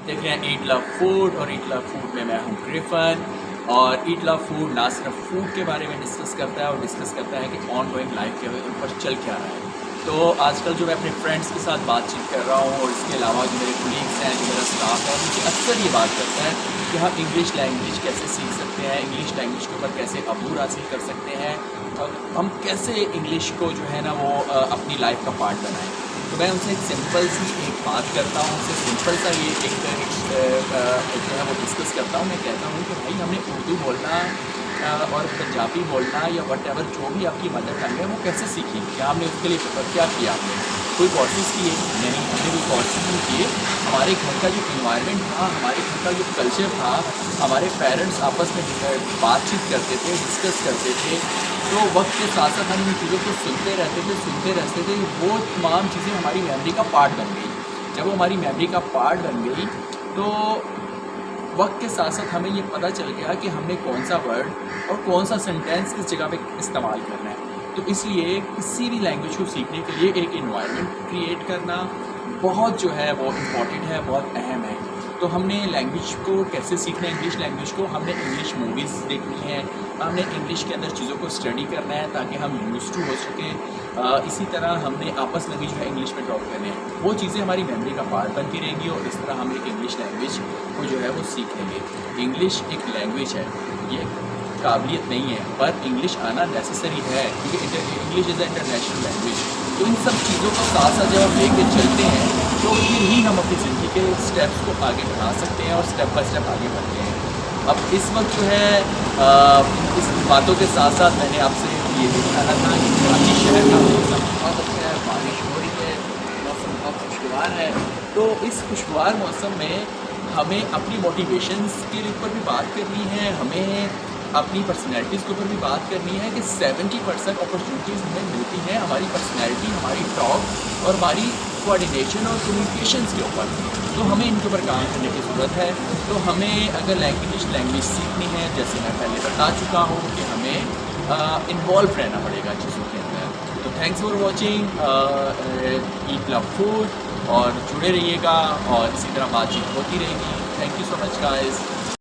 देख रहे हैं ईट लव फूड, और ईट लव फूड में मैं हूँ ग्रिफन। और ईट लव फूड ना सिर्फ फूड के बारे में डिस्कस करता है और डिस्कस करता है कि ऑन गोइंग लाइफ के ऊपर चल क्या रहा है। तो आजकल जो मैं अपने फ्रेंड्स के साथ बातचीत कर रहा हूँ और इसके अलावा जो मेरे कोलीग्स हैं, जो मेरा स्टाफ है, मुझे अक्सर ये बात करता है कि हम इंग्लिश लैंग्वेज कैसे सीख सकते हैं, इंग्लिश लैंग्वेज के ऊपर कैसे अबूर हासिल कर सकते हैं, और हम कैसे इंग्लिश को जो है ना वो अपनी लाइफ का पार्ट बनाएं। तो मैं उनसे एक सिंपल सी एक बात करता हूँ, उनसे सिंपल सा ये एक जो है वो डिस्कस करता हूँ। मैं कहता हूँ कि भाई हमने उर्दू बोलना और पंजाबी बोलना या वट जो भी आपकी मदर टंग है वो कैसे सीखी, क्या हमने उसके लिए क्या किया, हमने कोई कोर्सेज़ किए नहीं, हमने कोई कोर्सेज़ नहीं किए। हमारे घर का जो इन्वायरमेंट था, हमारे घर का जो कल्चर था, हमारे पेरेंट्स आपस में बातचीत करते थे, डिस्कस करते थे, तो वक्त के साथ साथ हम इन चीज़ों को सुनते रहते थे। वो तमाम चीज़ें हमारी मेमोरी का पार्ट बन गई। जब वो हमारी मेमोरी का पार्ट बन गई तो वक्त के साथ साथ हमें ये पता चल गया कि हमने कौन सा वर्ड और कौन सा सेंटेंस किस जगह पे इस्तेमाल करना है। तो इसलिए किसी भी लैंग्वेज को सीखने के लिए एक इन्वायरमेंट क्रिएट करना बहुत जो है वो इम्पॉर्टेंट है, बहुत अहम है। तो हमने लैंग्वेज को कैसे सीखना है, इंग्लिश लैंग्वेज को हमने इंग्लिश मूवीज़ देखनी है, हमने इंग्लिश के अंदर चीज़ों को स्टडी करना है ताकि हम यूज़ टू हो सके। इसी तरह हमने आपस में भी जो है इंग्लिश में टॉक करने हैं, वो चीज़ें हमारी मेमोरी का पार्ट बनती रहेंगी और इस तरह हम एक इंग्लिश लैंग्वेज को जो है वो सीख लेंगे। इंग्लिश एक लैंग्वेज है, ये काबिलियत नहीं है, पर इंग्लिश आना नेसेसरी है क्योंकि English is a international language. तो इन सब चीज़ों को साथ साथ जब हम लेके चलते हैं तो फिर ही हम अपनी ज़िंदगी के स्टेप्स को आगे बढ़ा सकते हैं और स्टेप बाय स्टेप आगे बढ़ते हैं। अब इस वक्त जो है इस बातों के साथ साथ मैंने आपसे ये भी बताना था कि कराची शहर का मौसम बहुत अच्छा है, बारिश हो रही है, मौसम बहुत खुशगवार है। तो इस खुशगवार मौसम में हमें अपनी मोटिवेशंस के ऊपर भी बात करनी है, हमें अपनी पर्सनैलिटीज़ के ऊपर भी बात करनी है कि 70% अपॉर्चुनिटीज़ हमें मिलती हैं हमारी पर्सनैलिटी, हमारी टॉक और हमारी कोऑर्डिनेशन और कम्युनिकेशंस के ऊपर। तो हमें इनके ऊपर काम करने की ज़रूरत है। तो हमें अगर लैंग्वेज सीखनी है, जैसे मैं पहले बता चुका हूँ कि हमें इन्वॉल्व रहना पड़ेगा चीज़ों के अंदर। तो thanks for watching eat love food, और जुड़े रहिएगा और इसी तरह बातचीत होती रहेगी। Thank you so much guys.